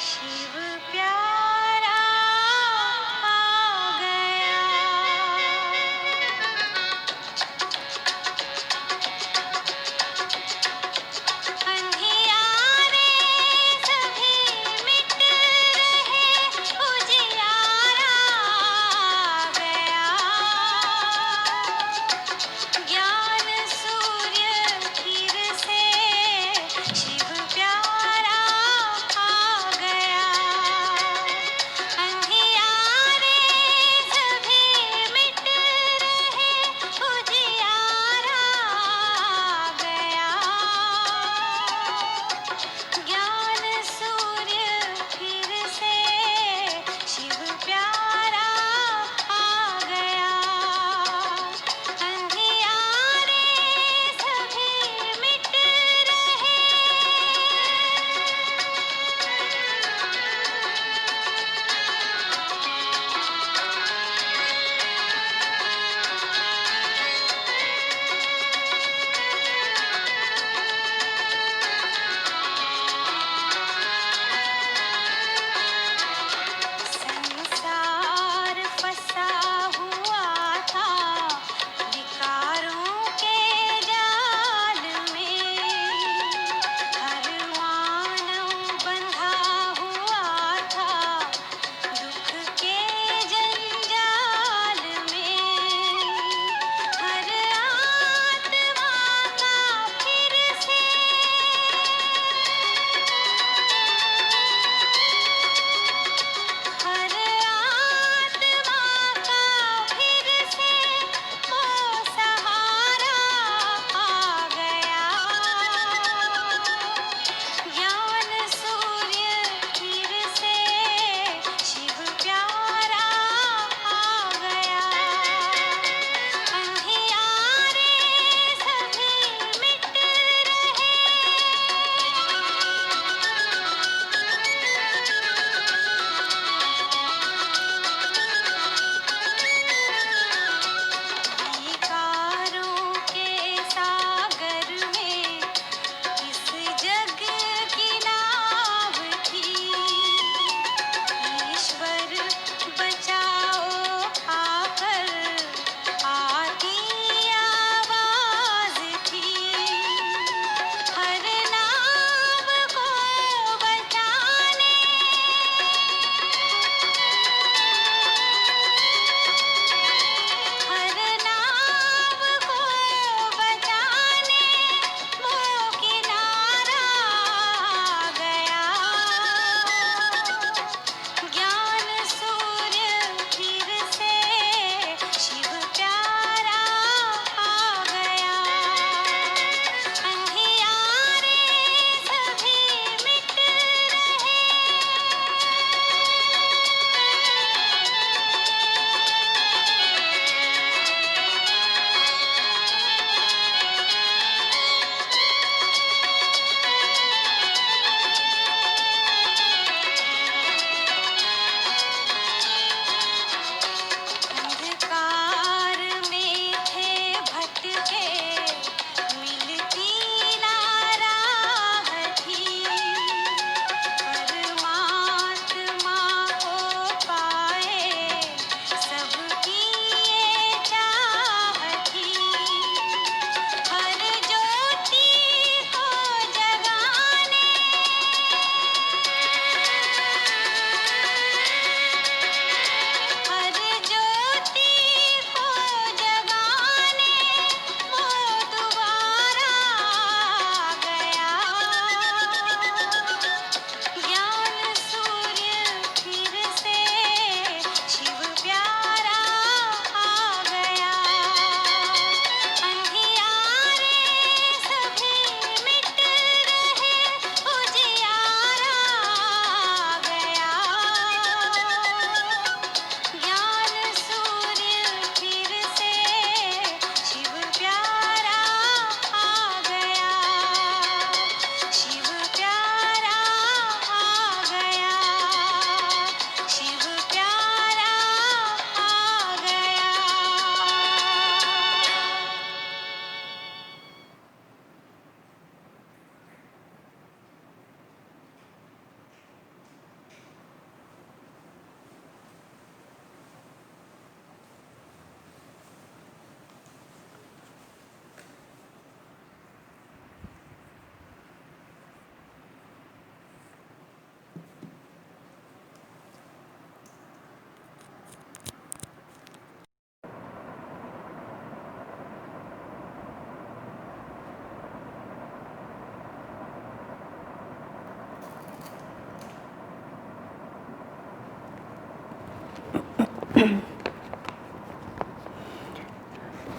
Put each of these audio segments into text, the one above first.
शिव प्यारा आ गया। अंधियारे सभी मिट रहे, उजियारा आ गया। ज्ञान सूर्य फिर से शिव प्यारा आ गया।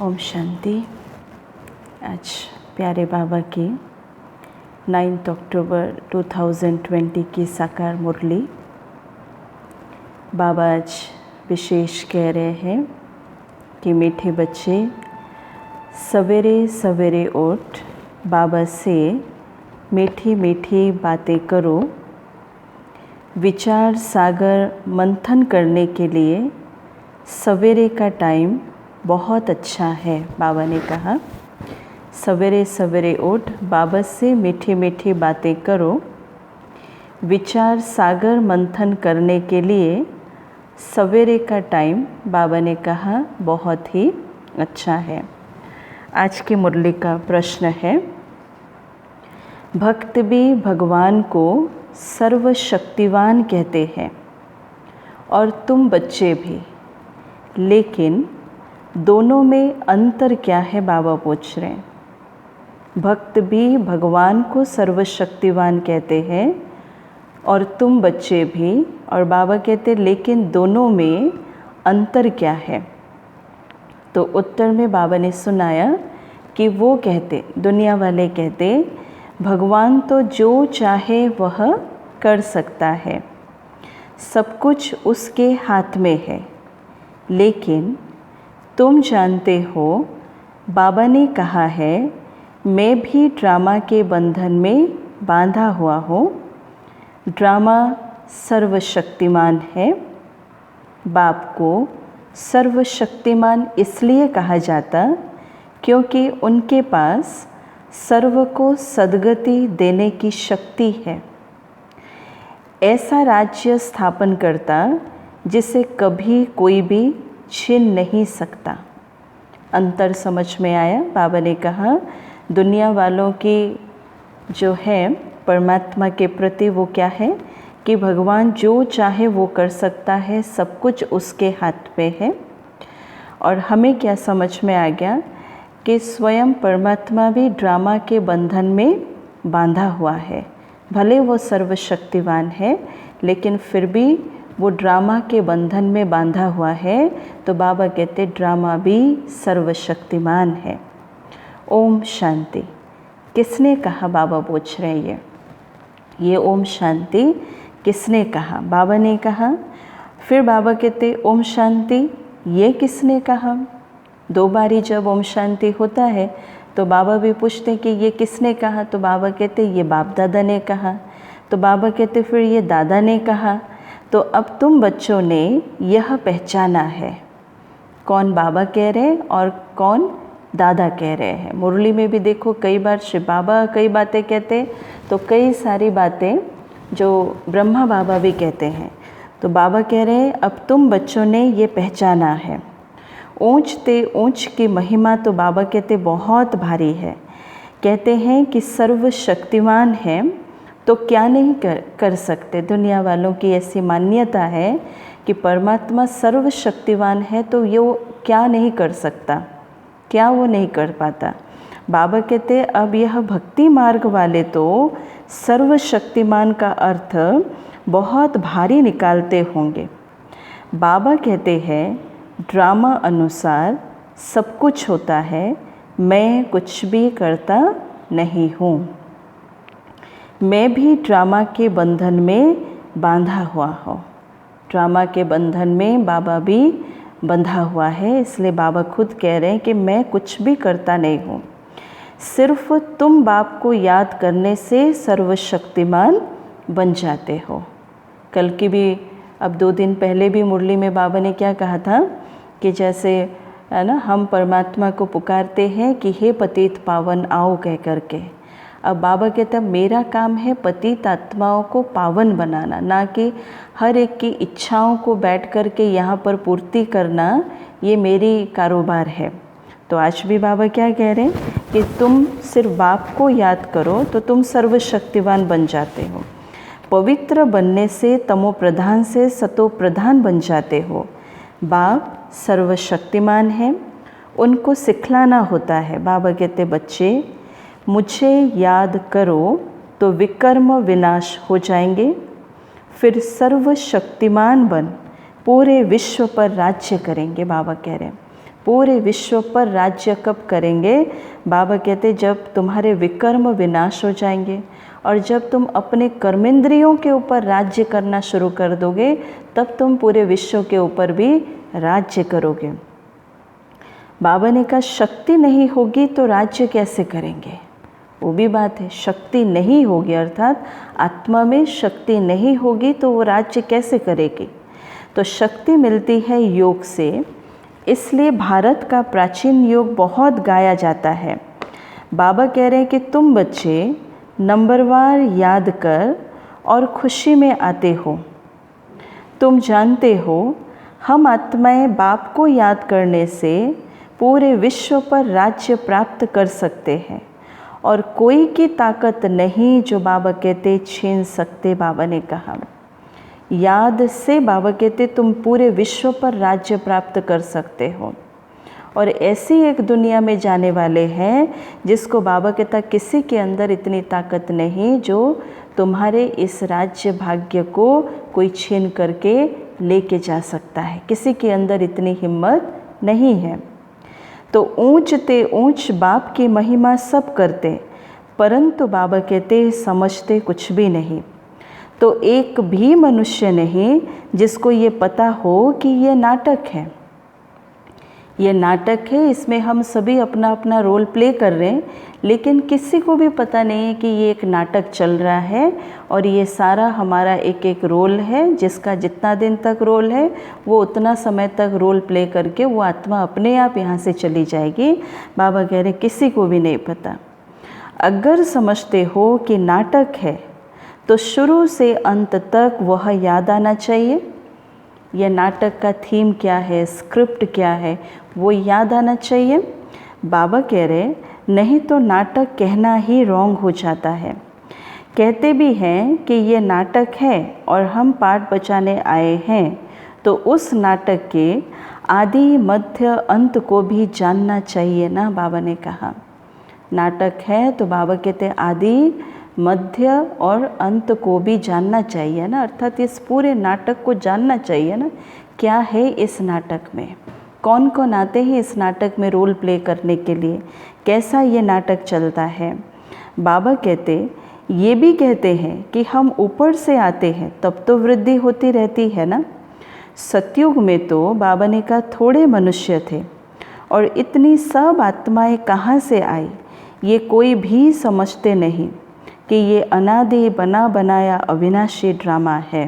ओम शांति। आज प्यारे बाबा की 9 अक्टूबर 2020 की साकार मुरली। बाबा आज विशेष कह रहे हैं कि मीठे बच्चे सवेरे सवेरे उठ बाबा से मीठी मीठी बातें करो। विचार सागर मंथन करने के लिए सवेरे का टाइम बहुत अच्छा है। बाबा ने कहा सवेरे सवेरे उठ बाबा से मीठी मीठी बातें करो। विचार सागर मंथन करने के लिए सवेरे का टाइम बाबा ने कहा बहुत ही अच्छा है। आज की मुरली का प्रश्न है, भक्त भी भगवान को सर्वशक्तिवान कहते हैं और तुम बच्चे भी, लेकिन दोनों में अंतर क्या है? बाबा पूछ रहे हैं। भक्त भी भगवान को सर्वशक्तिवान कहते हैं और तुम बच्चे भी, और बाबा कहते लेकिन दोनों में अंतर क्या है? तो उत्तर में बाबा ने सुनाया कि वो कहते, दुनिया वाले कहते भगवान तो जो चाहे वह कर सकता है, सब कुछ उसके हाथ में है। लेकिन तुम जानते हो बाबा ने कहा है मैं भी ड्रामा के बंधन में बांधा हुआ हूँ। ड्रामा सर्वशक्तिमान है। बाप को सर्वशक्तिमान इसलिए कहा जाता क्योंकि उनके पास सर्व को सद्गति देने की शक्ति है। ऐसा राज्य स्थापन करता जिसे कभी कोई भी छीन नहीं सकता। अंतर समझ में आया? बाबा ने कहा दुनिया वालों की जो है परमात्मा के प्रति वो क्या है कि भगवान जो चाहे वो कर सकता है, सब कुछ उसके हाथ पे है। और हमें क्या समझ में आ गया कि स्वयं परमात्मा भी ड्रामा के बंधन में बांधा हुआ है। भले वो सर्वशक्तिवान है लेकिन फिर भी वो ड्रामा के बंधन में बांधा हुआ है। तो बाबा कहते ड्रामा भी सर्वशक्तिमान है। ओम शांति। किसने कहा? बाबा पूछ रहे हैं ये ओम शांति किसने कहा? बाबा ने कहा। फिर बाबा कहते ओम शांति ये किसने कहा? 2 बारी जब ओम शांति होता है तो बाबा भी पूछते कि ये किसने कहा? तो बाबा कहते ये बाप दादा ने कहा। तो बाबा कहते फिर ये दादा ने कहा। तो अब तुम बच्चों ने यह पहचाना है कौन बाबा कह रहे हैं और कौन दादा कह रहे हैं। मुरली में भी देखो कई बार शिव बाबा कई बातें कहते, तो कई सारी बातें जो ब्रह्मा बाबा भी कहते हैं। तो बाबा कह रहे हैं अब तुम बच्चों ने ये पहचाना है। ऊंच ते ऊंच की महिमा तो बाबा कहते बहुत भारी है। कहते हैं कि सर्वशक्तिमान है तो क्या नहीं कर सकते। दुनिया वालों की ऐसी मान्यता है कि परमात्मा सर्वशक्तिवान है तो ये क्या नहीं कर सकता, क्या वो नहीं कर पाता। बाबा कहते अब यह भक्ति मार्ग वाले तो सर्वशक्तिमान का अर्थ बहुत भारी निकालते होंगे। बाबा कहते हैं ड्रामा अनुसार सब कुछ होता है, मैं कुछ भी करता नहीं हूँ। मैं भी ड्रामा के बंधन में बांधा हुआ हूँ। ड्रामा के बंधन में बाबा भी बंधा हुआ है, इसलिए बाबा खुद कह रहे हैं कि मैं कुछ भी करता नहीं हूँ। सिर्फ तुम बाप को याद करने से सर्वशक्तिमान बन जाते हो। कल की भी, अब 2 दिन पहले भी मुरली में बाबा ने क्या कहा था कि जैसे है ना, हम परमात्मा को पुकारते हैं कि हे पतित पावन आओ कह करके। अब बाबा कहते हैं मेरा काम है पतित आत्माओं को पावन बनाना, ना कि हर एक की इच्छाओं को बैठ कर के यहाँ पर पूर्ति करना, ये मेरी कारोबार है। तो आज भी बाबा क्या कह रहे हैं कि तुम सिर्फ बाप को याद करो तो तुम सर्वशक्तिवान बन जाते हो। पवित्र बनने से तमो प्रधान से सतो प्रधान बन जाते हो। बाप सर्वशक्तिमान है, उनको सिखलाना होता है। बाबा कहते बच्चे मुझे याद करो तो विकर्म विनाश हो जाएंगे, फिर सर्वशक्तिमान बन पूरे विश्व पर राज्य करेंगे। बाबा कह रहे हैं पूरे विश्व पर राज्य कब करेंगे? बाबा कहते जब तुम्हारे विकर्म विनाश हो जाएंगे और जब तुम अपने कर्मेंद्रियों के ऊपर राज्य करना शुरू कर दोगे तब तुम पूरे विश्व के ऊपर भी राज्य करोगे। बाबा ने कहा शक्ति नहीं होगी तो राज्य कैसे करेंगे? वो भी बात है, शक्ति नहीं होगी अर्थात आत्मा में शक्ति नहीं होगी तो वो राज्य कैसे करेगी? तो शक्ति मिलती है योग से, इसलिए भारत का प्राचीन योग बहुत गाया जाता है। बाबा कह रहे हैं कि तुम बच्चे नंबरवार याद कर और खुशी में आते हो। तुम जानते हो हम आत्माएं बाप को याद करने से पूरे विश्व पर राज्य प्राप्त कर सकते हैं और कोई की ताकत नहीं जो बाबा कहते छीन सकते। बाबा ने कहा याद से बाबा कहते तुम पूरे विश्व पर राज्य प्राप्त कर सकते हो और ऐसी एक दुनिया में जाने वाले हैं जिसको बाबा कहता किसी के अंदर इतनी ताकत नहीं जो तुम्हारे इस राज्य भाग्य को कोई छीन करके लेके जा सकता है। किसी के अंदर इतनी हिम्मत नहीं है। तो ऊंच ते ऊंच बाप की महिमा सब करते, परंतु बाबा कहते समझते कुछ भी नहीं। तो एक भी मनुष्य नहीं जिसको ये पता हो कि ये नाटक है, ये नाटक है, इसमें हम सभी अपना अपना रोल प्ले कर रहे हैं, लेकिन किसी को भी पता नहीं है कि ये एक नाटक चल रहा है और ये सारा हमारा एक एक रोल है जिसका जितना दिन तक रोल है वो उतना समय तक रोल प्ले करके वो आत्मा अपने आप यहाँ से चली जाएगी। बाबा कह रहे किसी को भी नहीं पता। अगर समझते हो कि नाटक है तो शुरू से अंत तक वह याद आना चाहिए। यह नाटक का थीम क्या है, स्क्रिप्ट क्या है, वो याद आना चाहिए। बाबा कह रहे नहीं तो नाटक कहना ही रॉन्ग हो जाता है। कहते भी हैं कि ये नाटक है और हम पाठ बचाने आए हैं, तो उस नाटक के आदि मध्य अंत को भी जानना चाहिए ना। बाबा ने कहा नाटक है तो बाबा कहते आदि मध्य और अंत को भी जानना चाहिए ना, अर्थात इस पूरे नाटक को जानना चाहिए ना। क्या है इस नाटक में, कौन कौन आते हैं इस नाटक में रोल प्ले करने के लिए, कैसा ये नाटक चलता है। बाबा कहते ये भी कहते हैं कि हम ऊपर से आते हैं तब तो वृद्धि होती रहती है ना। सतयुग में तो बाबा ने कहा थोड़े मनुष्य थे और इतनी सब आत्माएं कहाँ से आई ये कोई भी समझते नहीं कि ये अनादि बना बनाया अविनाशी ड्रामा है।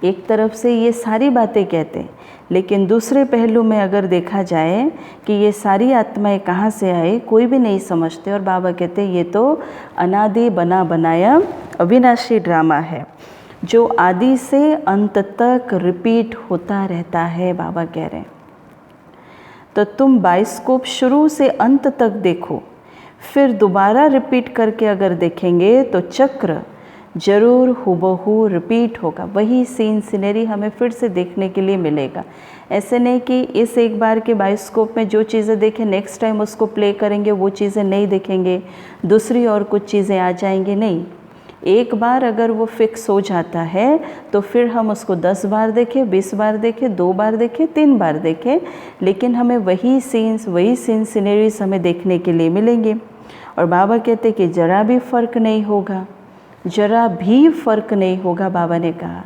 एक तरफ से ये सारी बातें कहते हैं, लेकिन दूसरे पहलू में अगर देखा जाए कि ये सारी आत्माएं कहाँ से आए कोई भी नहीं समझते। और बाबा कहते ये तो अनादि बना बनाया अविनाशी ड्रामा है जो आदि से अंत तक रिपीट होता रहता है। बाबा कह रहे हैं तो तुम बाइस्कोप शुरू से अंत तक देखो, फिर दोबारा रिपीट करके अगर देखेंगे तो चक्र ज़रूर हुबहू रिपीट होगा। वही सीन सिनेरी हमें फिर से देखने के लिए मिलेगा। ऐसे नहीं कि इस एक बार के बायोस्कोप में जो चीज़ें देखें नेक्स्ट टाइम उसको प्ले करेंगे वो चीज़ें नहीं देखेंगे, दूसरी और कुछ चीज़ें आ जाएंगी। नहीं, एक बार अगर वो फिक्स हो जाता है तो फिर हम उसको 10 बार देखें, 20 बार देखें, 2 बार देखें, 3 बार देखें, लेकिन हमें वही सीन्स वही सीन सिनेरीज हमें देखने के लिए मिलेंगे। और बाबा कहते कि ज़रा भी फ़र्क नहीं होगा, ज़रा भी फ़र्क नहीं होगा। बाबा ने कहा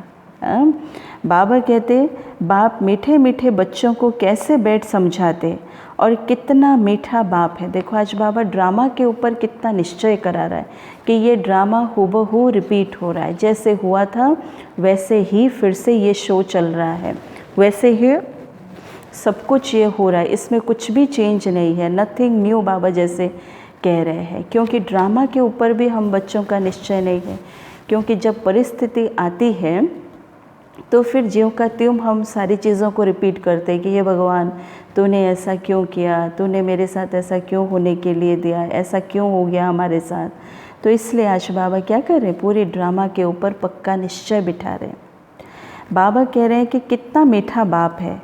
बाबा कहते बाप मीठे मीठे बच्चों को कैसे बैठ समझाते और कितना मीठा बाप है। देखो आज बाबा ड्रामा के ऊपर कितना निश्चय करा रहा है कि ये ड्रामा हुबहू रिपीट हो रहा है, जैसे हुआ था वैसे ही फिर से ये शो चल रहा है, वैसे ही सब कुछ ये हो रहा है, इसमें कुछ भी चेंज नहीं है, नथिंग न्यू बाबा जैसे कह रहे हैं। क्योंकि ड्रामा के ऊपर भी हम बच्चों का निश्चय नहीं है, क्योंकि जब परिस्थिति आती है तो फिर ज्यों का त्यों हम सारी चीज़ों को रिपीट करते हैं कि ये भगवान तूने ऐसा क्यों किया, तूने मेरे साथ ऐसा क्यों होने के लिए दिया, ऐसा क्यों हो गया हमारे साथ। तो इसलिए आज बाबा क्या कर रहे हैं, पूरी ड्रामा के ऊपर पक्का निश्चय बिठा रहे हैं। बाबा कह रहे हैं कि कितना मीठा बाप है।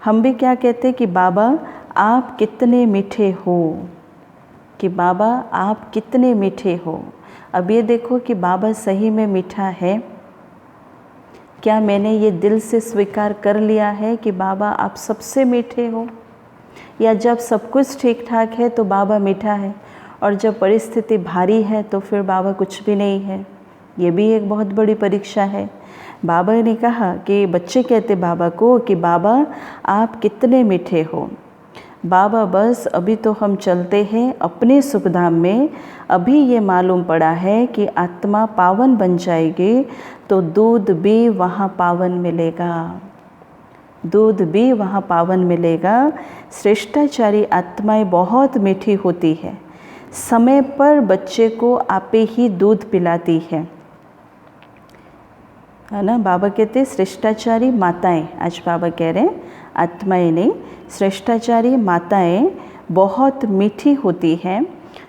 हम भी क्या कहते हैं कि बाबा आप कितने मीठे हो, कि बाबा आप कितने मीठे हो। अब ये देखो कि बाबा सही में मीठा है, क्या मैंने ये दिल से स्वीकार कर लिया है कि बाबा आप सबसे मीठे हो, या जब सब कुछ ठीक ठाक है तो बाबा मीठा है और जब परिस्थिति भारी है तो फिर बाबा कुछ भी नहीं है। ये भी एक बहुत बड़ी परीक्षा है। बाबा ने कहा कि बच्चे कहते बाबा को कि बाबा आप कितने मीठे हो। बाबा बस अभी तो हम चलते हैं अपने सुखधाम में, अभी ये मालूम पड़ा है कि आत्मा पावन बन जाएगी तो दूध भी वहाँ पावन मिलेगा, दूध भी वहाँ पावन मिलेगा। श्रेष्ठाचारी आत्माएं बहुत मीठी होती है, समय पर बच्चे को आपे ही दूध पिलाती है ना। बाबा कहते श्रेष्ठाचारी माताएं, आज बाबा कह रहे हैं आत्माएं नहीं, श्रेष्ठाचारी माताएं बहुत मीठी होती हैं,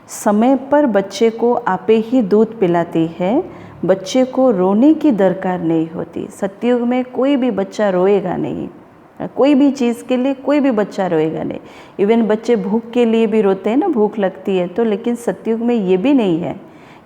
समय पर बच्चे को आपे ही दूध पिलाती है, बच्चे को रोने की दरकार नहीं होती। सतयुग में कोई भी बच्चा रोएगा नहीं, कोई भी चीज़ के लिए कोई भी बच्चा रोएगा नहीं। इवन बच्चे भूख के लिए भी रोते हैं ना, भूख लगती है तो, लेकिन सतयुग में ये भी नहीं है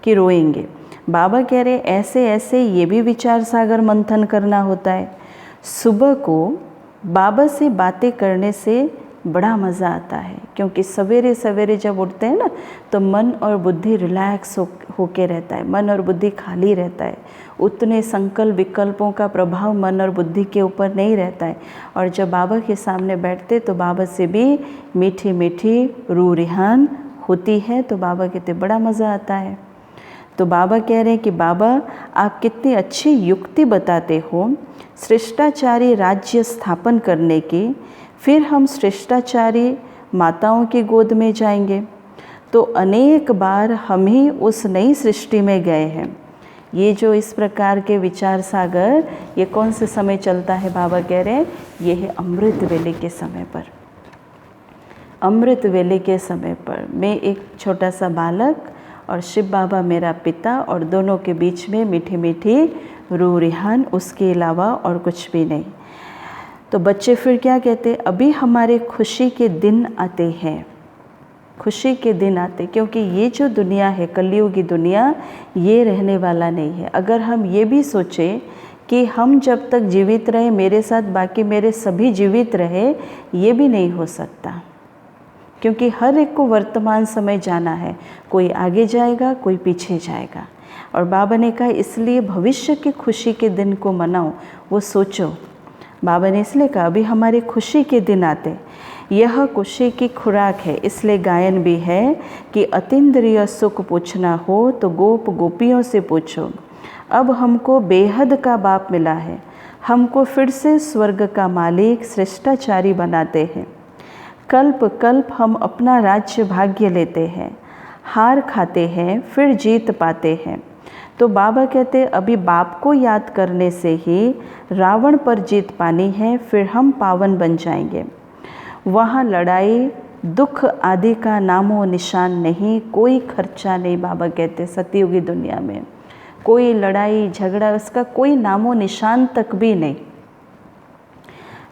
कि रोएंगे। बाबा कह रहे ऐसे ऐसे ये भी विचार सागर मंथन करना होता है। सुबह को बाबा से बातें करने से बड़ा मज़ा आता है, क्योंकि सवेरे सवेरे जब उठते हैं ना तो मन और बुद्धि रिलैक्स होके रहता है, मन और बुद्धि खाली रहता है, उतने संकल्प विकल्पों का प्रभाव मन और बुद्धि के ऊपर नहीं रहता है। और जब बाबा के सामने बैठते तो बाबा से भी मीठी मीठी रूह रिहान होती है, तो बाबा कहते बड़ा मज़ा आता है। तो बाबा कह रहे हैं कि बाबा आप कितनी अच्छी युक्ति बताते हो श्रेष्ठाचारी राज्य स्थापन करने की, फिर हम श्रेष्ठाचारी माताओं की गोद में जाएंगे तो अनेक बार हम ही उस नई सृष्टि में गए हैं। ये जो इस प्रकार के विचार सागर ये कौन से समय चलता है, बाबा कह रहे हैं ये है अमृत वेले के समय पर। अमृत वेले के समय पर मैं एक छोटा सा बालक और शिव बाबा मेरा पिता, और दोनों के बीच में मीठी मीठी रूह रिहान, उसके अलावा और कुछ भी नहीं। तो बच्चे फिर क्या कहते, अभी हमारे खुशी के दिन आते हैं, खुशी के दिन आते, क्योंकि ये जो दुनिया है कलयुगी दुनिया ये रहने वाला नहीं है। अगर हम ये भी सोचें कि हम जब तक जीवित रहे मेरे साथ बाकी मेरे सभी जीवित रहे, ये भी नहीं हो सकता, क्योंकि हर एक को वर्तमान समय जाना है, कोई आगे जाएगा कोई पीछे जाएगा। और बाबा ने कहा इसलिए भविष्य की खुशी के दिन को मनाओ, वो सोचो। बाबा ने इसलिए कहा अभी हमारे खुशी के दिन आते, यह खुशी की खुराक है। इसलिए गायन भी है कि अतीन्द्रिय सुख पूछना हो तो गोप गोपियों से पूछो। अब हमको बेहद का बाप मिला है, हमको फिर से स्वर्ग का मालिक श्रेष्ठाचारी बनाते हैं। कल्प कल्प हम अपना राज्य भाग्य लेते हैं, हार खाते हैं फिर जीत पाते हैं। तो बाबा कहते अभी बाप को याद करने से ही रावण पर जीत पानी है, फिर हम पावन बन जाएंगे। वहाँ लड़ाई दुख आदि का नामो निशान नहीं, कोई खर्चा नहीं। बाबा कहते सतयुगी दुनिया में कोई लड़ाई झगड़ा उसका कोई नामो निशान तक भी नहीं।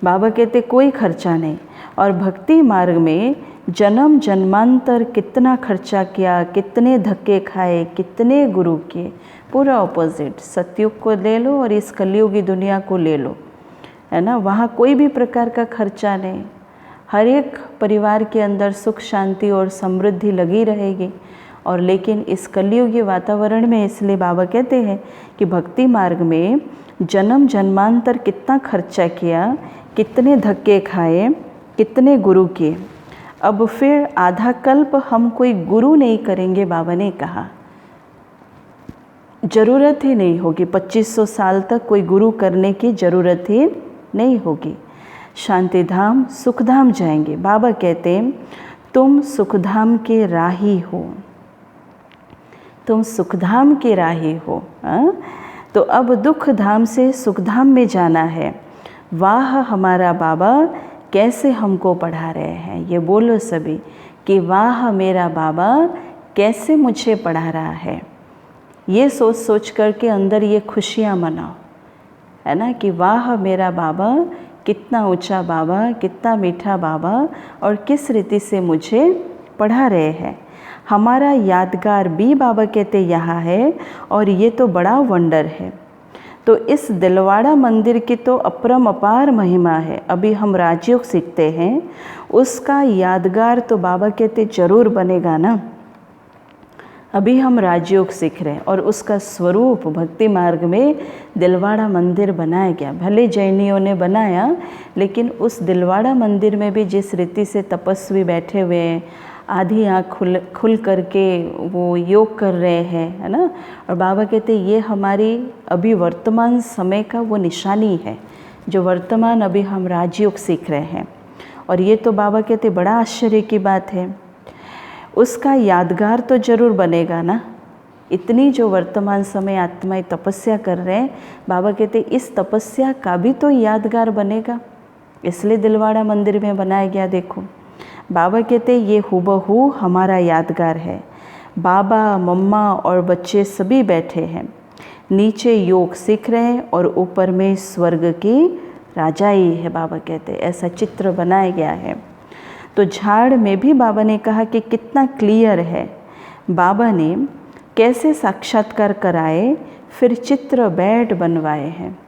बाबा कहते कोई खर्चा नहीं। और भक्ति मार्ग में जन्म जन्मांतर कितना खर्चा किया, कितने धक्के खाए, कितने गुरु किए, पूरा ऑपोजिट सतयुग को ले लो और इस कलयुगी दुनिया को ले लो, है ना। वहाँ कोई भी प्रकार का खर्चा नहीं, हर एक परिवार के अंदर सुख शांति और समृद्धि लगी रहेगी। और लेकिन इस कलयुगी वातावरण में इसलिए बाबा कहते हैं कि भक्ति मार्ग में जन्म जन्मांतर कितना खर्चा किया, कितने धक्के खाए, कितने गुरु किए, अब फिर आधा कल्प हम कोई गुरु नहीं करेंगे। बाबा ने कहा ज़रूरत ही नहीं होगी, 2500 साल तक कोई गुरु करने की ज़रूरत ही नहीं होगी। शांति धाम सुखधाम जाएंगे। बाबा कहते हैं तुम सुखधाम के राही हो, तुम सुखधाम के राही हो। तो अब दुख धाम से सुखधाम में जाना है। वाह हमारा बाबा कैसे हमको पढ़ा रहे हैं, ये बोलो सभी कि वाह मेरा बाबा कैसे मुझे पढ़ा रहा है। ये सोच सोच करके अंदर ये खुशियाँ मनाओ, है ना, कि वाह मेरा बाबा कितना ऊंचा बाबा, कितना मीठा बाबा, और किस रीति से मुझे पढ़ा रहे हैं। हमारा यादगार भी बाबा कहते यहाँ है, और ये तो बड़ा वंडर है। तो इस दिलवाड़ा मंदिर की तो अपरंपार महिमा है। अभी हम राजयोग सीखते हैं, उसका यादगार तो बाबा कहते जरूर बनेगा ना। अभी हम राजयोग सीख रहे हैं और उसका स्वरूप भक्ति मार्ग में दिलवाड़ा मंदिर बनाया गया। भले जैनियों ने बनाया, लेकिन उस दिलवाड़ा मंदिर में भी जिस रीति से तपस्वी बैठे हुए हैं, आधी आँख खुल करके वो योग कर रहे हैं, है ना। और बाबा कहते ये हमारी अभी वर्तमान समय का वो निशानी है, जो वर्तमान अभी हम राजयोग सीख रहे हैं। और ये तो बाबा कहते बड़ा आश्चर्य की बात है, उसका यादगार तो जरूर बनेगा ना। इतनी जो वर्तमान समय आत्माएं तपस्या कर रहे हैं, बाबा कहते इस तपस्या का भी तो यादगार बनेगा, इसलिए दिलवाड़ा मंदिर में बनाया गया। देखो बाबा कहते ये हूबहू हमारा यादगार है। बाबा मम्मा और बच्चे सभी बैठे हैं, नीचे योग सीख रहे हैं और ऊपर में स्वर्ग की राजाई है। बाबा कहते ऐसा चित्र बनाया गया है। तो झाड़ में भी बाबा ने कहा कि कितना क्लियर है, बाबा ने कैसे साक्षात्कार कराए, फिर चित्र बैठ बनवाए हैं।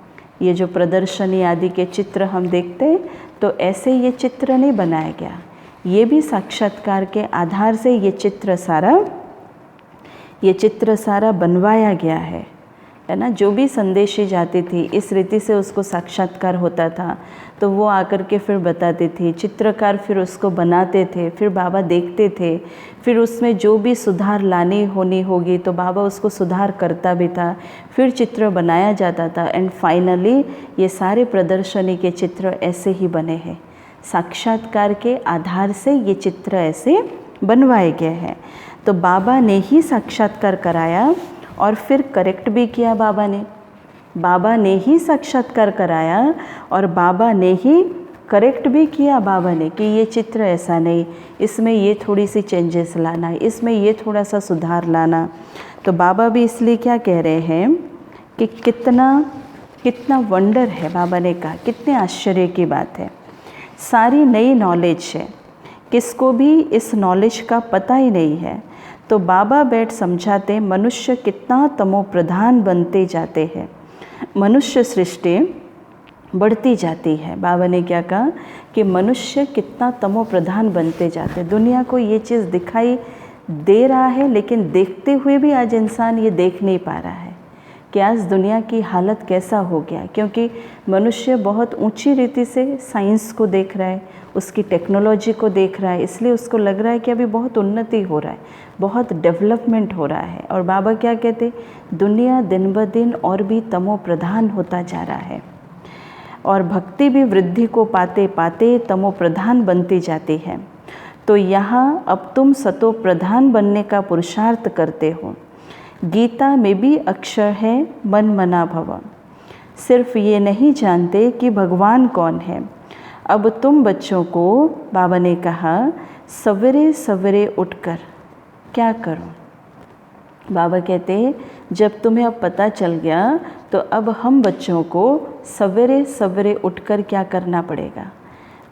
ये जो प्रदर्शनी आदि के चित्र हम देखते हैं, तो ऐसे ये चित्र नहीं बनाया गया, ये भी साक्षात्कार के आधार से ये चित्र सारा बनवाया गया है ना। जो भी संदेशी जाती थी इस रीति से उसको साक्षात्कार होता था, तो वो आकर के फिर बताती थी, चित्रकार फिर उसको बनाते थे, फिर बाबा देखते थे, फिर उसमें जो भी सुधार लानी होनी होगी तो बाबा उसको सुधार करता भी था, फिर चित्र बनाया जाता था। एंड फाइनली ये सारे प्रदर्शनी के चित्र ऐसे ही बने हैं, साक्षात्कार के आधार से ये चित्र ऐसे बनवाए गए हैं। तो बाबा ने ही साक्षात्कार कराया और फिर करेक्ट भी किया। बाबा ने ही साक्षात्कार कराया और बाबा ने ही करेक्ट भी किया। बाबा ने कि ये चित्र ऐसा नहीं, इसमें ये थोड़ी सी चेंजेस लाना, इसमें ये थोड़ा सा सुधार लाना। तो बाबा भी इसलिए क्या कह रहे हैं कि कितना वंडर है। बाबा ने कहा कितने आश्चर्य की बात है, सारी नई नॉलेज है, किसको भी इस नॉलेज का पता ही नहीं है। तो बाबा बैठ समझाते मनुष्य कितना तमो प्रधान बनते जाते हैं, मनुष्य सृष्टि बढ़ती जाती है। बाबा ने क्या कहा कि मनुष्य कितना तमो प्रधान बनते जाते। दुनिया को ये चीज़ दिखाई दे रहा है, लेकिन देखते हुए भी आज इंसान ये देख नहीं पा रहा है कि आज दुनिया की हालत कैसा हो गया, क्योंकि मनुष्य बहुत ऊंची रीति से साइंस को देख रहा है, उसकी टेक्नोलॉजी को देख रहा है, इसलिए उसको लग रहा है कि अभी बहुत उन्नति हो रहा है, बहुत डेवलपमेंट हो रहा है। और बाबा क्या कहते, दुनिया दिन ब दिन और भी तमो प्रधान होता जा रहा है और भक्ति भी वृद्धि को पाते पाते तमो प्रधान बनती जाती है। तो यहाँ अब तुम सतो प्रधान बनने का पुरुषार्थ करते हो। गीता में भी अक्षर है मन मना भव, सिर्फ ये नहीं जानते कि भगवान कौन है। अब तुम बच्चों को बाबा ने कहा सवेरे सवेरे उठकर क्या करो। बाबा कहते जब तुम्हें अब पता चल गया तो अब हम बच्चों को सवेरे सवेरे उठकर क्या करना पड़ेगा।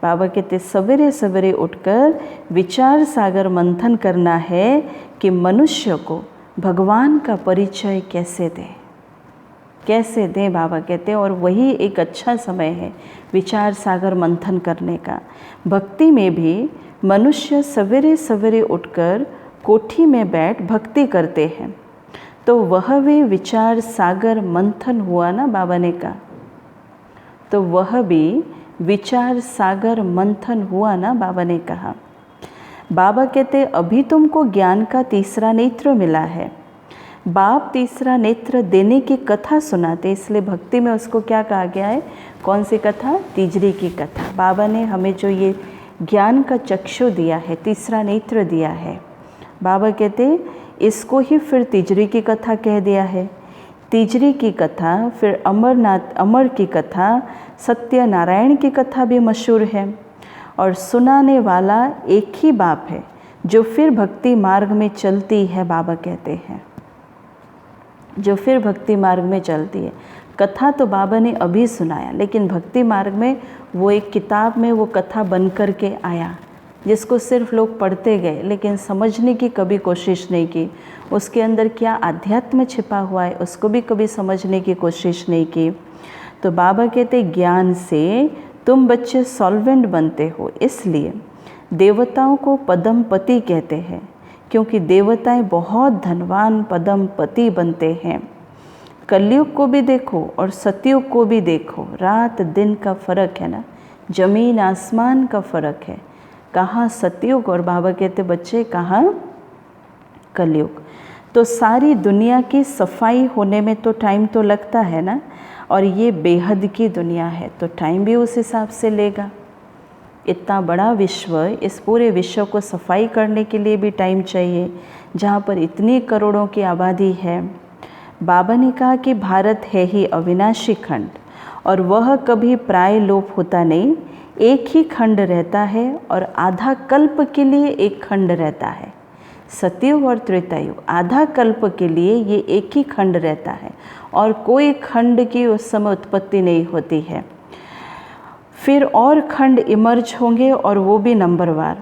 बाबा कहते सवेरे सवेरे उठकर विचार सागर मंथन करना है कि मनुष्य को भगवान का परिचय कैसे दें। बाबा कहते हैं और वही एक अच्छा समय है विचार सागर मंथन करने का। भक्ति में भी मनुष्य सवेरे सवेरे उठकर कोठी में बैठ भक्ति करते हैं, तो वह भी विचार सागर मंथन हुआ ना। बाबा ने कहा तो वह भी विचार सागर मंथन हुआ ना। बाबा ने कहा, बाबा कहते अभी तुमको ज्ञान का तीसरा नेत्र मिला है। बाप तीसरा नेत्र देने की कथा सुनाते, इसलिए भक्ति में उसको क्या कहा गया है, कौन सी कथा, तीजरी की कथा। बाबा ने हमें जो ये ज्ञान का चक्षु दिया है, तीसरा नेत्र दिया है, बाबा कहते इसको ही फिर तीजरी की कथा कह दिया है। तीजरी की कथा, फिर अमर की कथा, सत्यनारायण की कथा भी मशहूर है। और सुनाने वाला एक ही बाप है जो फिर भक्ति मार्ग में चलती है। बाबा कहते हैं जो फिर भक्ति मार्ग में चलती है। कथा तो बाबा ने अभी सुनाया, लेकिन भक्ति मार्ग में वो एक किताब में वो कथा बन कर के आया, जिसको सिर्फ लोग पढ़ते गए लेकिन समझने की कभी कोशिश नहीं की, उसके अंदर क्या आध्यात्म छिपा हुआ है उसको भी कभी समझने की कोशिश नहीं की। तो बाबा कहते ज्ञान से तुम बच्चे सॉल्वेंट बनते हो, इसलिए देवताओं को पद्मपति कहते हैं, क्योंकि देवताएं बहुत धनवान पद्मपति बनते हैं। कलयुग को भी देखो और सतयुग को भी देखो, रात दिन का फर्क है ना, जमीन आसमान का फ़र्क है। कहाँ सतयुग और बाबा कहते बच्चे कहाँ कलयुग। तो सारी दुनिया की सफाई होने में तो टाइम तो लगता है ना, और ये बेहद की दुनिया है तो टाइम भी उस हिसाब से लेगा। इतना बड़ा विश्व, इस पूरे विश्व को सफाई करने के लिए भी टाइम चाहिए, जहाँ पर इतनी करोड़ों की आबादी है। बाबा ने कहा कि भारत है ही अविनाशी खंड और वह कभी प्राय लोप होता नहीं, एक ही खंड रहता है और आधा कल्प के लिए एक खंड रहता है। सतयुग और त्रेतायुग आधा कल्प के लिए ये एक ही खंड रहता है और कोई खंड की उस समय उत्पत्ति नहीं होती है। फिर और खंड इमर्ज होंगे और वो भी नंबरवार।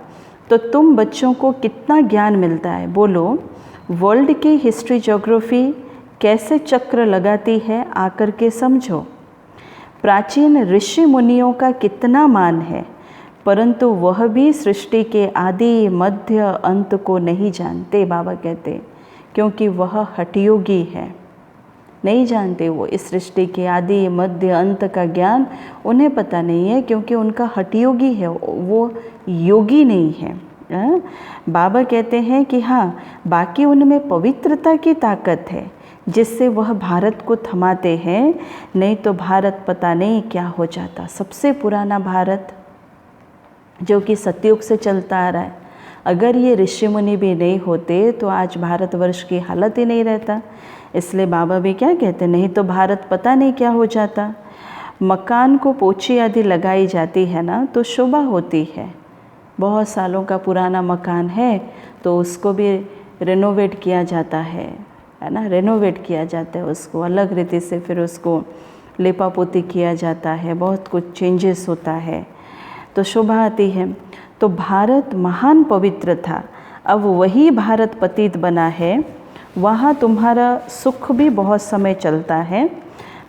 तो तुम बच्चों को कितना ज्ञान मिलता है, बोलो। वर्ल्ड की हिस्ट्री ज्योग्राफी कैसे चक्र लगाती है, आकर के समझो। प्राचीन ऋषि मुनियों का कितना मान है, परंतु वह भी सृष्टि के आदि मध्य अंत को नहीं जानते, बाबा कहते, क्योंकि वह हठयोगी है। नहीं जानते वो इस सृष्टि के आदि मध्य अंत का ज्ञान उन्हें पता नहीं है, क्योंकि उनका हठयोगी है, वो योगी नहीं है। बाबा कहते हैं कि हाँ, बाकी उनमें पवित्रता की ताकत है जिससे वह भारत को थमाते हैं, नहीं तो भारत पता नहीं क्या हो जाता। सबसे पुराना भारत जो कि सतयुग से चलता आ रहा है, अगर ये ऋषि मुनि भी नहीं होते तो आज भारतवर्ष की हालत ही नहीं रहता। इसलिए बाबा भी क्या कहते, नहीं तो भारत पता नहीं क्या हो जाता। मकान को पोछी आदि लगाई जाती है ना तो शोभा होती है। बहुत सालों का पुराना मकान है तो उसको भी रेनोवेट किया जाता है ना, रेनोवेट किया जाता है उसको अलग रीति से, फिर उसको लेपा पोती किया जाता है, बहुत कुछ चेंजेस होता है तो शोभा आती है। तो भारत महान पवित्र था, अब वही भारत पतित बना है, वहाँ तुम्हारा सुख भी बहुत समय चलता है।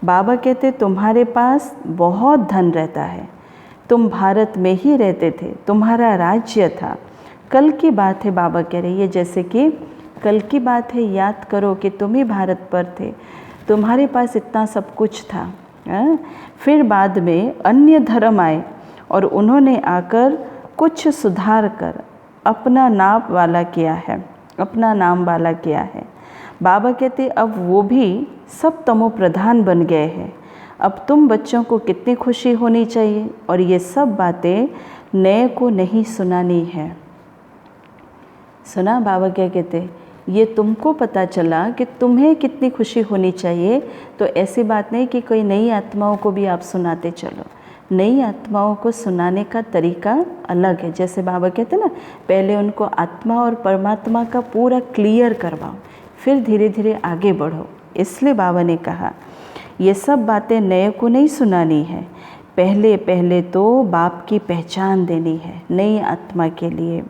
बाबा कहते तुम्हारे पास बहुत धन रहता है, तुम भारत में ही रहते थे, तुम्हारा राज्य था। कल की बात है, बाबा कह रहे हैं, जैसे कि कल की बात है, याद करो कि तुम ही भारत पर थे, तुम्हारे पास इतना सब कुछ था। फिर बाद में अन्य धर्म आए और उन्होंने आकर कुछ सुधार कर अपना नाम वाला किया है, अपना नाम वाला किया है। बाबा कहते अब वो भी सब तमो प्रधान बन गए हैं। अब तुम बच्चों को कितनी खुशी होनी चाहिए, और ये सब बातें नए को नहीं सुनानी है। सुना बाबा क्या कहते, ये तुमको पता चला कि तुम्हें कितनी खुशी होनी चाहिए, तो ऐसी बात नहीं कि कोई नई आत्माओं को भी आप सुनाते चलो। नई आत्माओं को सुनाने का तरीका अलग है। जैसे बाबा कहते ना, पहले उनको आत्मा और परमात्मा का पूरा क्लियर करवाओ, फिर धीरे धीरे आगे बढ़ो। इसलिए बाबा ने कहा ये सब बातें नए को नहीं सुनानी है, पहले पहले तो बाप की पहचान देनी है नई आत्मा के लिए।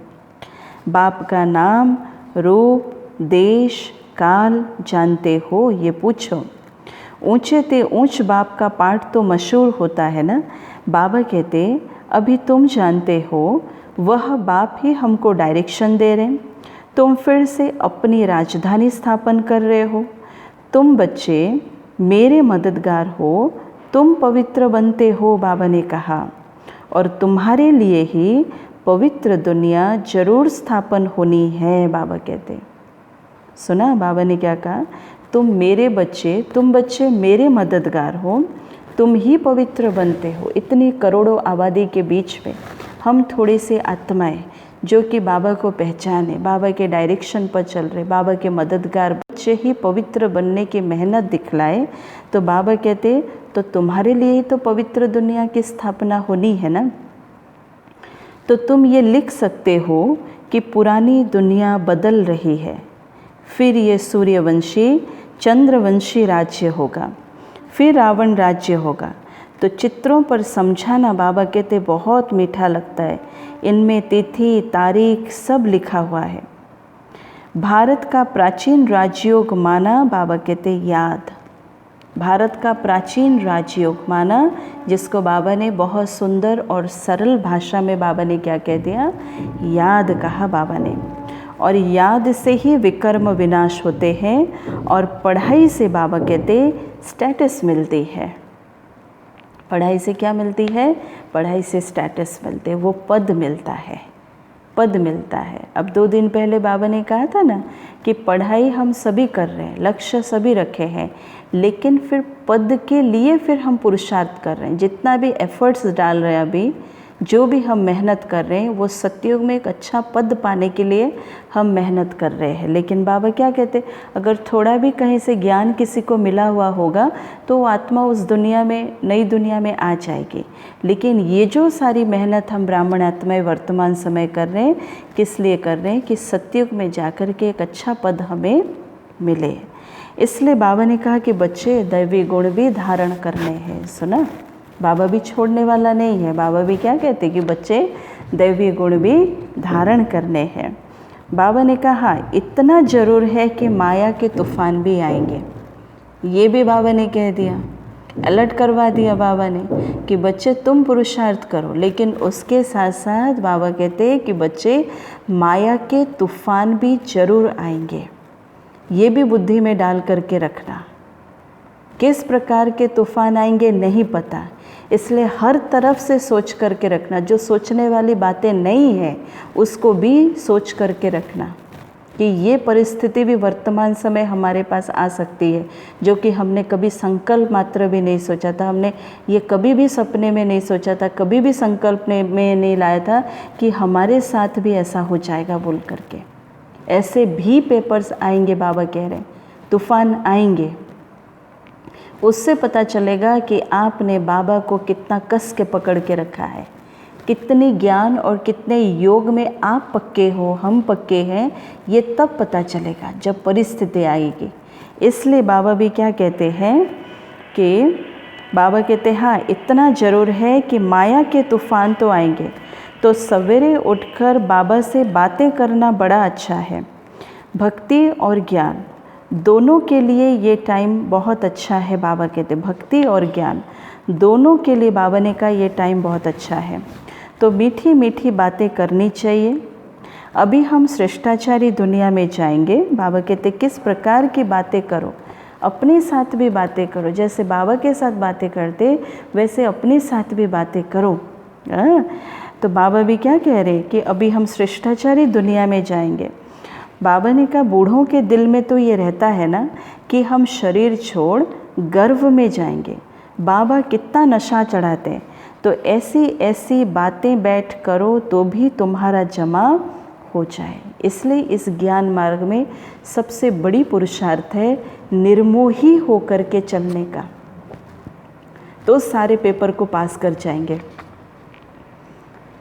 बाप का नाम, रूप, देश, काल जानते हो, ये पूछो। ऊंचे ते ऊंच बाप का पाठ तो मशहूर होता है ना। बाबा कहते अभी तुम जानते हो, वह बाप ही हमको डायरेक्शन दे रहे हैं। तुम फिर से अपनी राजधानी स्थापन कर रहे हो। तुम बच्चे मेरे मददगार हो, तुम पवित्र बनते हो, बाबा ने कहा, और तुम्हारे लिए ही पवित्र दुनिया जरूर स्थापन होनी है। बाबा कहते सुना बाबा ने क्या कहा, तुम मेरे बच्चे, तुम बच्चे मेरे मददगार हो, तुम ही पवित्र बनते हो। इतनी करोड़ों आबादी के बीच में हम थोड़े से आत्माएं जो कि बाबा को पहचाने, बाबा के डायरेक्शन पर चल रहे, बाबा के मददगार बच्चे ही पवित्र बनने की मेहनत दिखलाए, तो बाबा कहते तो तुम्हारे लिए ही तो पवित्र दुनिया की स्थापना होनी है ना। तो तुम ये लिख सकते हो कि पुरानी दुनिया बदल रही है, फिर ये सूर्यवंशी चंद्रवंशी राज्य होगा, फिर रावण राज्य होगा। तो चित्रों पर समझाना बाबा कहते बहुत मीठा लगता है। इनमें तिथि तारीख सब लिखा हुआ है। भारत का प्राचीन राजयोग माना, बाबा कहते याद। भारत का प्राचीन राजयोग माना, जिसको बाबा ने बहुत सुंदर और सरल भाषा में बाबा ने क्या कह दिया, याद कहा बाबा ने। और याद से ही विकर्म विनाश होते हैं और पढ़ाई से बाबा कहते स्टेटस मिलती है। पढ़ाई से क्या मिलती है, पढ़ाई से स्टेटस मिलते, वो पद मिलता है, पद मिलता है। अब 2 दिन पहले बाबा ने कहा था ना कि पढ़ाई हम सभी कर रहे हैं, लक्ष्य सभी रखे हैं, लेकिन फिर पद के लिए फिर हम पुरुषार्थ कर रहे हैं। जितना भी एफर्ट्स डाल रहे हैं, अभी जो भी हम मेहनत कर रहे हैं, वो सत्युग में एक अच्छा पद पाने के लिए हम मेहनत कर रहे हैं। लेकिन बाबा क्या कहते, अगर थोड़ा भी कहीं से ज्ञान किसी को मिला हुआ होगा तो वो आत्मा उस दुनिया में, नई दुनिया में आ जाएगी। लेकिन ये जो सारी मेहनत हम ब्राह्मण आत्माएं वर्तमान समय कर रहे हैं, किस लिए कर रहे हैं कि सत्युग में जाकर के एक अच्छा पद हमें मिले। इसलिए बाबा ने कहा कि बच्चे दैवी गुण भी धारण करने हैं। सुना, बाबा भी छोड़ने वाला नहीं है। बाबा भी क्या कहते कि बच्चे दैवी गुण भी धारण करने हैं। बाबा ने कहा इतना ज़रूर है कि माया के तूफान भी आएंगे। ये भी बाबा ने कह दिया, अलर्ट करवा दिया बाबा ने कि बच्चे तुम पुरुषार्थ करो, लेकिन उसके साथ साथ बाबा कहते हैं कि बच्चे माया के तूफान भी जरूर आएंगे। ये भी बुद्धि में डाल करके रखना। किस प्रकार के तूफान आएंगे नहीं पता, इसलिए हर तरफ से सोच करके रखना। जो सोचने वाली बातें नहीं हैं उसको भी सोच करके रखना कि ये परिस्थिति भी वर्तमान समय हमारे पास आ सकती है, जो कि हमने कभी संकल्प मात्र भी नहीं सोचा था। हमने ये कभी भी सपने में नहीं सोचा था, कभी भी संकल्प में नहीं लाया था कि हमारे साथ भी ऐसा हो जाएगा बोल करके। ऐसे भी पेपर्स आएंगे, बाबा कह रहे हैं तूफान आएंगे। उससे पता चलेगा कि आपने बाबा को कितना कस के पकड़ के रखा है, कितनी ज्ञान और कितने योग में आप पक्के हो, हम पक्के हैं। ये तब पता चलेगा जब परिस्थिति आएगी। इसलिए बाबा भी क्या कहते हैं कि बाबा कहते हैं हाँ इतना ज़रूर है कि माया के तूफान तो आएंगे, तो सवेरे उठकर बाबा से बातें करना बड़ा अच्छा है। भक्ति और ज्ञान दोनों के लिए ये टाइम बहुत अच्छा है। बाबा कहते भक्ति और ज्ञान दोनों के लिए बाबा ने कहा ये टाइम बहुत अच्छा है। तो मीठी मीठी बातें करनी चाहिए। अभी हम श्रेष्ठाचारी दुनिया में जाएंगे। बाबा कहते किस प्रकार की बातें करो, अपने साथ भी बातें करो। जैसे बाबा के साथ बातें करते वैसे अपने साथ भी बातें करो। तो बाबा भी क्या कह रहे कि अभी हम श्रेष्ठाचारी दुनिया में जाएंगे। बाबा ने कहा बूढ़ों के दिल में तो ये रहता है ना कि हम शरीर छोड़ गर्व में जाएंगे। बाबा कितना नशा चढ़ाते हैं, तो ऐसी ऐसी बातें बैठ करो तो भी तुम्हारा जमा हो जाए। इसलिए इस ज्ञान मार्ग में सबसे बड़ी पुरुषार्थ है निर्मोही होकर के चलने का, तो सारे पेपर को पास कर जाएंगे।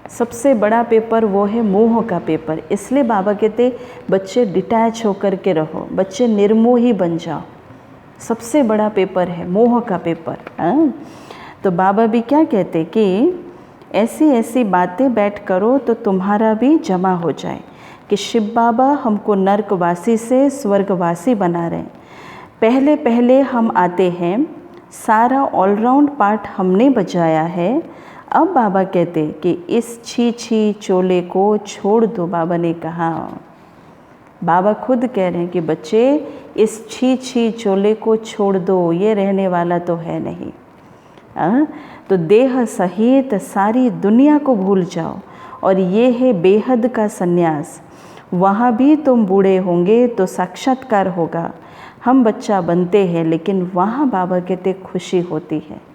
सबसे बड़ा पेपर वो है मोह का पेपर। इसलिए बाबा कहते बच्चे डिटैच होकर के रहो, बच्चे निर्मोही बन जाओ। सबसे बड़ा पेपर है मोह का पेपर। तो बाबा भी क्या कहते कि ऐसी ऐसी बातें बैठ करो तो तुम्हारा भी जमा हो जाए कि शिव बाबा हमको नर्कवासी से स्वर्गवासी बना रहे हैं। पहले पहले हम आते हैं, सारा ऑलराउंड पार्ट हमने बजाया है। अब बाबा कहते कि इस छी छी चोले को छोड़ दो। बाबा ने कहा, बाबा खुद कह रहे हैं कि बच्चे इस छी छी चोले को छोड़ दो, ये रहने वाला तो है नहीं। तो देह सहित सारी दुनिया को भूल जाओ, और ये है बेहद का सन्यास। वहाँ भी तुम बूढ़े होंगे तो साक्षात्कार होगा। हम बच्चा बनते हैं, लेकिन वहाँ बाबा कहते खुशी होती है।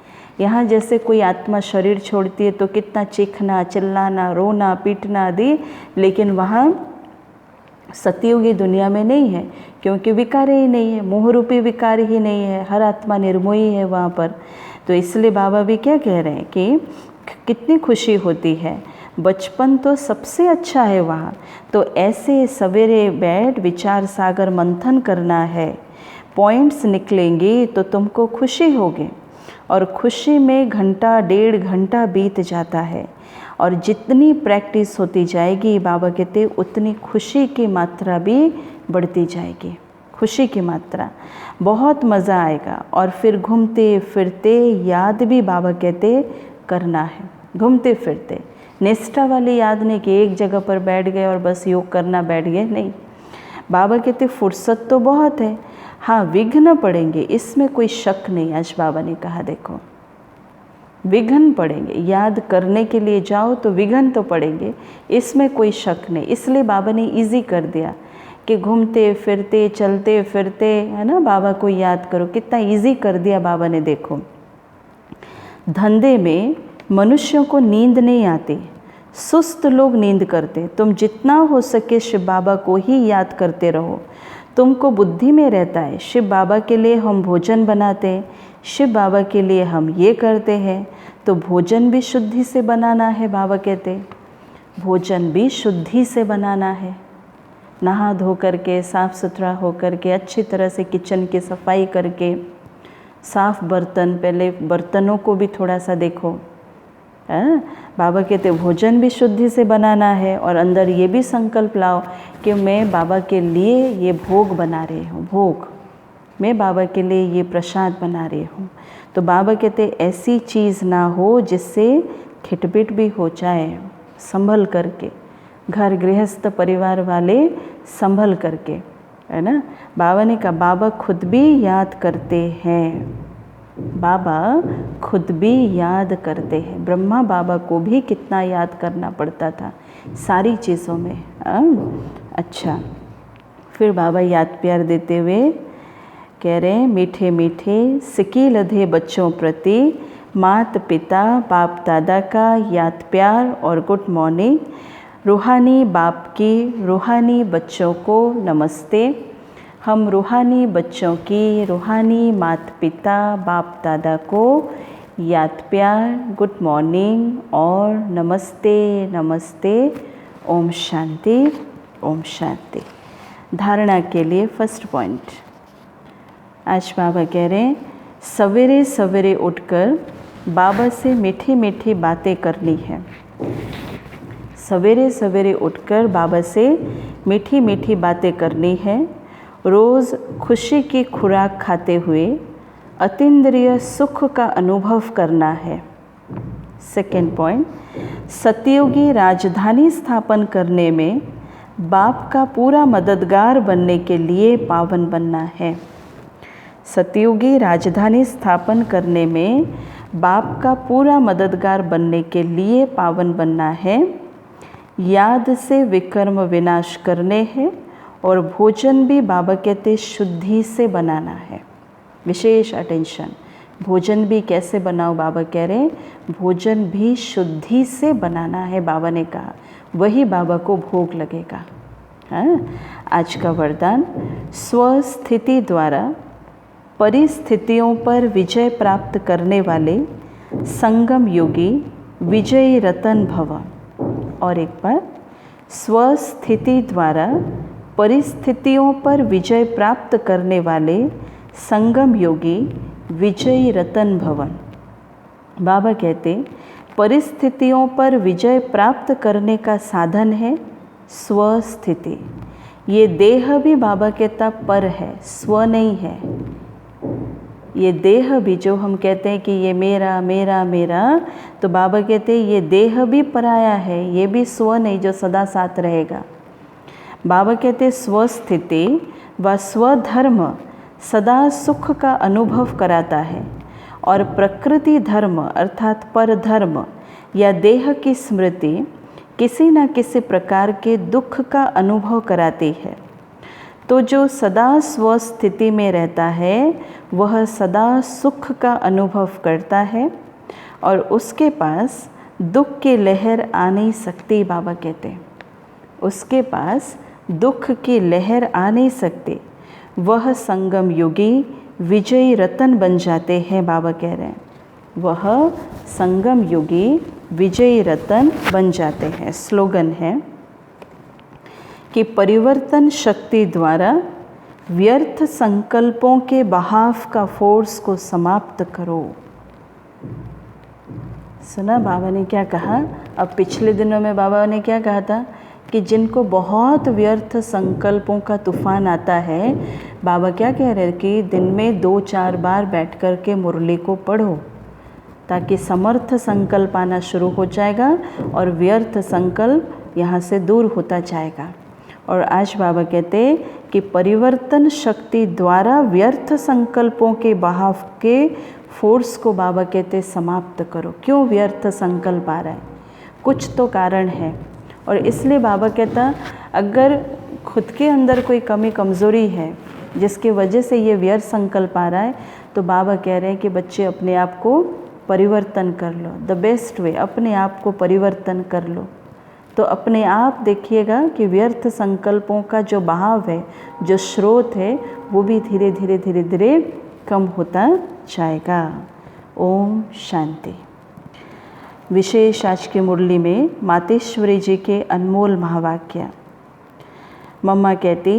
यहाँ जैसे कोई आत्मा शरीर छोड़ती है तो कितना चीखना, चिल्लाना, रोना, पीटना आदि, लेकिन वहाँ सतयुगी दुनिया में नहीं है, क्योंकि विकार ही नहीं है, मोह रूपी विकार ही नहीं है, हर आत्मा निर्मोही है वहाँ पर। तो इसलिए बाबा भी क्या कह रहे हैं कि कितनी खुशी होती है। बचपन तो सबसे अच्छा है वहाँ। तो ऐसे सवेरे बैठ विचार सागर मंथन करना है, पॉइंट्स निकलेंगी तो तुमको खुशी होगी। और खुशी में घंटा 1.5 घंटा बीत जाता है। और जितनी प्रैक्टिस होती जाएगी, बाबा कहते उतनी खुशी की मात्रा भी बढ़ती जाएगी। खुशी की मात्रा, बहुत मज़ा आएगा। और फिर घूमते फिरते याद भी बाबा कहते करना है। घूमते फिरते, निष्ठा वाली याद नहीं कि एक जगह पर बैठ गए और बस योग करना बैठ गए, नहीं। बाबा कहते फुर्सत तो बहुत है, हाँ विघ्न पड़ेंगे, इसमें कोई शक नहीं। आज बाबा ने कहा देखो विघ्न पड़ेंगे, याद करने के लिए जाओ तो विघ्न तो पड़ेंगे, इसमें कोई शक नहीं। इसलिए बाबा ने इजी कर दिया कि घूमते फिरते चलते फिरते, है ना, बाबा को याद करो। कितना इजी कर दिया बाबा ने। देखो धंधे में मनुष्यों को नींद नहीं आती, सुस्त लोग नींद करते। तुम जितना हो सके शिव बाबा को ही याद करते रहो। तुमको बुद्धि में रहता है शिव बाबा के लिए हम भोजन बनाते हैं, शिव बाबा के लिए हम ये करते हैं, तो भोजन भी शुद्धि से बनाना है। बाबा कहते भोजन भी शुद्धि से बनाना है। नहा धो करके, साफ़ सुथरा हो करके, अच्छी तरह से किचन की सफाई करके, साफ़ बर्तन, पहले बर्तनों को भी थोड़ा सा देखो। बाबा कहते भोजन भी शुद्धि से बनाना है। और अंदर ये भी संकल्प लाओ कि मैं बाबा के लिए ये भोग बना रही हूँ, भोग मैं बाबा के लिए ये प्रसाद बना रही हूँ। तो बाबा कहते ऐसी चीज़ ना हो जिससे खिटपिट भी हो जाए। संभल करके, घर गृहस्थ परिवार वाले संभल करके, है ना। बाबा ने कहा बाबा खुद भी याद करते हैं, बाबा खुद भी याद करते हैं। ब्रह्मा बाबा को भी कितना याद करना पड़ता था सारी चीज़ों में। अच्छा, फिर बाबा याद प्यार देते हुए कह रहे हैं, मीठे मीठे सिकी लधे बच्चों प्रति मात पिता बाप दादा का याद प्यार और गुड मॉर्निंग। रूहानी बाप की रूहानी बच्चों को नमस्ते। हम रूहानी बच्चों की रूहानी माता पिता बाप दादा को याद प्यार, गुड मॉर्निंग और नमस्ते नमस्ते। ओम शांति, ओम शांति। धारणा के लिए फर्स्ट पॉइंट, आज बाबा कह रहे हैं सवेरे सवेरे उठकर बाबा से मीठी मीठी बातें करनी है। सवेरे सवेरे उठकर बाबा से मीठी मीठी बातें करनी है। रोज़ खुशी की खुराक खाते हुए अतीन्द्रिय सुख का अनुभव करना है। सेकेंड पॉइंट, सतयुगी राजधानी स्थापन करने में बाप का पूरा मददगार बनने के लिए पावन बनना है। सतयुगी राजधानी स्थापन करने में बाप का पूरा मददगार बनने के लिए पावन बनना है। याद से विकर्म विनाश करने हैं और भोजन भी बाबा कहते शुद्धि से बनाना है। विशेष अटेंशन, भोजन भी कैसे बनाओ, बाबा कह रहे हैं भोजन भी शुद्धि से बनाना है। बाबा ने कहा वही बाबा को भोग लगेगा। हाँ, आज का वरदान, स्वस्थिति द्वारा परिस्थितियों पर विजय प्राप्त करने वाले संगम योगी विजयी रतन भव। और एक बार, स्वस्थिति द्वारा परिस्थितियों पर विजय प्राप्त करने वाले संगम योगी विजयी रतन भवन। बाबा कहते परिस्थितियों पर विजय प्राप्त करने का साधन है स्वस्थिति। ये देह भी बाबा कहता पर है, स्व नहीं है। ये देह भी जो हम कहते हैं कि ये मेरा मेरा मेरा, तो बाबा कहते हैं ये देह भी पराया है, ये भी स्व नहीं जो सदा साथ रहेगा। बाबा कहते स्वस्थिति व स्वधर्म सदा सुख का अनुभव कराता है और प्रकृति धर्म अर्थात पर धर्म या देह की स्मृति किसी न किसी प्रकार के दुख का अनुभव कराती है। तो जो सदा स्वस्थिति में रहता है वह सदा सुख का अनुभव करता है और उसके पास दुख की लहर आ नहीं सकती। बाबा कहते हैं उसके पास दुख की लहर आ नहीं सकती। वह संगम योगी विजयी रतन बन जाते हैं। बाबा कह रहे हैं वह संगम योगी विजयी रतन बन जाते हैं। स्लोगन है कि परिवर्तन शक्ति द्वारा व्यर्थ संकल्पों के बहाव का फोर्स को समाप्त करो। सुना बाबा ने क्या कहा? अब पिछले दिनों में बाबा ने क्या कहा था कि जिनको बहुत व्यर्थ संकल्पों का तूफान आता है, बाबा क्या कह रहे हैं कि दिन में 2-4 बार बैठ कर के मुरली को पढ़ो, ताकि समर्थ संकल्प आना शुरू हो जाएगा और व्यर्थ संकल्प यहाँ से दूर होता जाएगा। और आज बाबा कहते हैं कि परिवर्तन शक्ति द्वारा व्यर्थ संकल्पों के बहाव के फोर्स को बाबा कहते समाप्त करो। क्यों व्यर्थ संकल्प आ रहा है? कुछ तो कारण है। और इसलिए बाबा कहता अगर खुद के अंदर कोई कमी कमज़ोरी है जिसकी वजह से ये व्यर्थ संकल्प आ रहा है, तो बाबा कह रहे हैं कि बच्चे अपने आप को परिवर्तन कर लो। द बेस्ट वे, अपने आप को परिवर्तन कर लो। तो अपने आप देखिएगा कि व्यर्थ संकल्पों का जो बहाव है, जो स्रोत है, वो भी धीरे धीरे धीरे धीरे कम होता जाएगा। ओम शांति। विशेष आज की मुरली में मातेश्वरी जी के अनमोल महावाक्य। मम्मा कहती,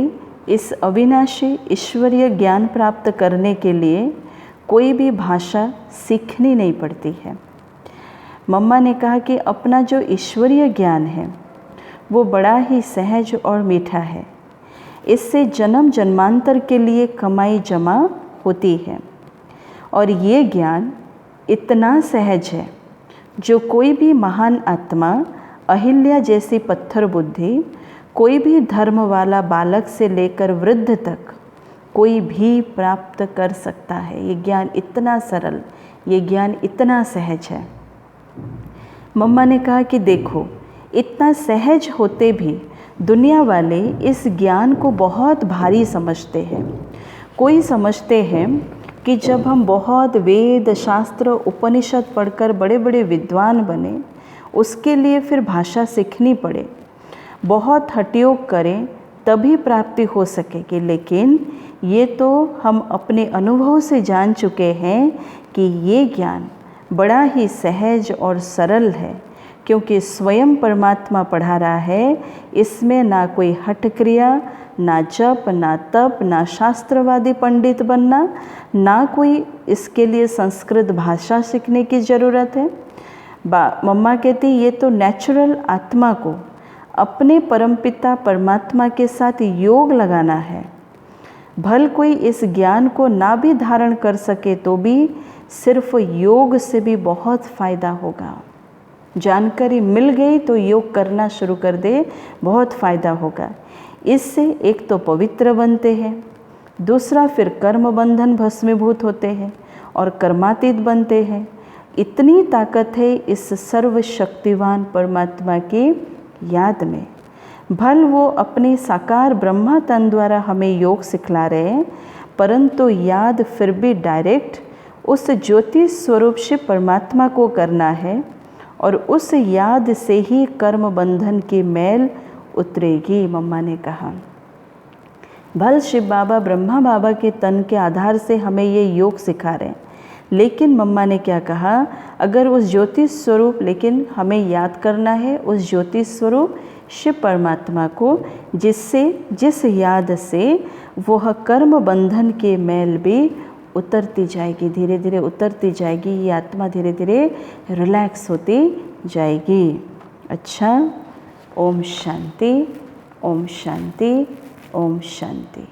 इस अविनाशी ईश्वरीय ज्ञान प्राप्त करने के लिए कोई भी भाषा सीखनी नहीं पड़ती है। मम्मा ने कहा कि अपना जो ईश्वरीय ज्ञान है वो बड़ा ही सहज और मीठा है। इससे जन्म जन्मांतर के लिए कमाई जमा होती है। और ये ज्ञान इतना सहज है जो कोई भी महान आत्मा, अहिल्या जैसी पत्थर बुद्धि, कोई भी धर्म वाला बालक से लेकर वृद्ध तक कोई भी प्राप्त कर सकता है। ये ज्ञान इतना सरल, ये ज्ञान इतना सहज है। मम्मा ने कहा कि देखो, इतना सहज होते भी दुनिया वाले इस ज्ञान को बहुत भारी समझते हैं। कोई समझते हैं कि जब हम बहुत वेद शास्त्र उपनिषद पढ़कर बड़े बड़े विद्वान बने, उसके लिए फिर भाषा सीखनी पड़े, बहुत हठयोग करें तभी प्राप्ति हो सकेगी। लेकिन ये तो हम अपने अनुभव से जान चुके हैं कि ये ज्ञान बड़ा ही सहज और सरल है, क्योंकि स्वयं परमात्मा पढ़ा रहा है। इसमें ना कोई हठ क्रिया, ना जप, ना तप, ना शास्त्रवादी पंडित बनना, ना कोई इसके लिए संस्कृत भाषा सीखने की ज़रूरत है। मम्मा कहती ये तो नेचुरल आत्मा को अपने परमपिता परमात्मा के साथ योग लगाना है। भल कोई इस ज्ञान को ना भी धारण कर सके तो भी सिर्फ योग से भी बहुत फ़ायदा होगा। जानकारी मिल गई तो योग करना शुरू कर दे, बहुत फ़ायदा होगा। इससे एक तो पवित्र बनते हैं, दूसरा फिर कर्म बंधन भस्मीभूत होते हैं और कर्मातीत बनते हैं। इतनी ताकत है इस सर्वशक्तिवान परमात्मा की याद में। भल वो अपने साकार ब्रह्मा तन द्वारा हमें योग सिखला रहे हैं, परंतु याद फिर भी डायरेक्ट उस ज्योति स्वरूप शिव परमात्मा को करना है और उस याद से ही कर्म बंधन की मैल उतरेगी। मम्मा ने कहा भल शिव बाबा ब्रह्मा बाबा के तन के आधार से हमें ये योग सिखा रहे हैं, लेकिन मम्मा ने क्या कहा, अगर उस ज्योति स्वरूप, लेकिन हमें याद करना है उस ज्योति स्वरूप शिव परमात्मा को, जिस याद से वह कर्म बंधन के मैल भी उतरती जाएगी, धीरे धीरे उतरती जाएगी। ये आत्मा धीरे धीरे रिलैक्स होती जाएगी। अच्छा, ओम शांति, ओम शांति, ओम शांति।